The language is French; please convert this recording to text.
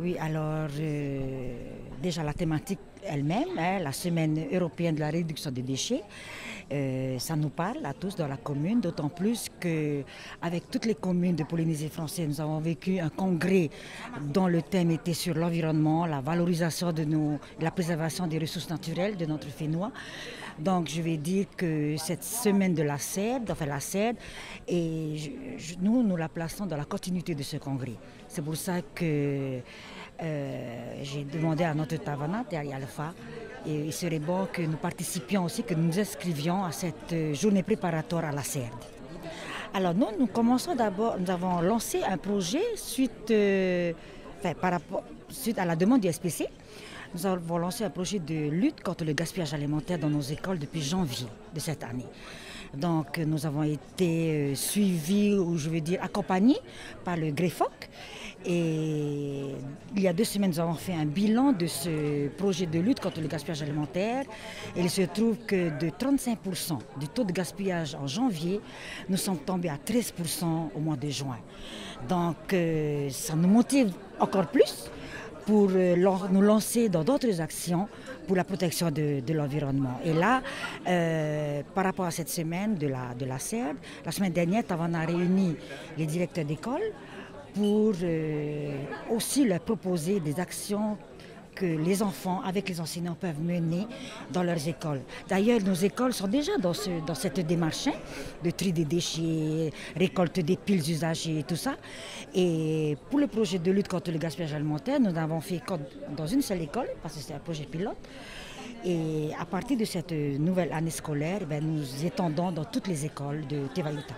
Oui, alors déjà la thématique elle-même, hein, la semaine européenne de la réduction des déchets, ça nous parle à tous dans la commune, d'autant plus qu'avec toutes les communes de Polynésie française, nous avons vécu un congrès dont le thème était sur l'environnement, la valorisation la préservation des ressources naturelles de notre Fénois. Donc je vais dire que cette semaine de la CED, enfin la CED, et nous la plaçons dans la continuité de ce congrès. C'est pour ça que j'ai demandé à notre Tavanat et à Alpha, et il serait bon que nous participions aussi, que nous nous inscrivions à cette journée préparatoire à la CED. Alors nous commençons d'abord, nous avons lancé un projet suite à la demande du SPC. Nous avons lancé un projet de lutte contre le gaspillage alimentaire dans nos écoles depuis janvier de cette année. Donc nous avons été suivis, ou je veux dire accompagnés par le GREFOC. Et il y a 2 semaines, nous avons fait un bilan de ce projet de lutte contre le gaspillage alimentaire. Et il se trouve que de 35% du taux de gaspillage en janvier, nous sommes tombés à 13% au mois de juin. Donc ça nous motive encore plus pour nous lancer dans d'autres actions pour la protection de l'environnement. Et là, par rapport à cette semaine de la CERD, la semaine dernière, on a réuni les directeurs d'école pour aussi leur proposer des actions que les enfants, avec les enseignants, peuvent mener dans leurs écoles. D'ailleurs, nos écoles sont déjà dans cette démarche de tri des déchets, récolte des piles usagées et tout ça. Et pour le projet de lutte contre le gaspillage alimentaire, nous avons fait dans une seule école, parce que c'est un projet pilote. Et à partir de cette nouvelle année scolaire, nous étendons dans toutes les écoles de Tevayuta.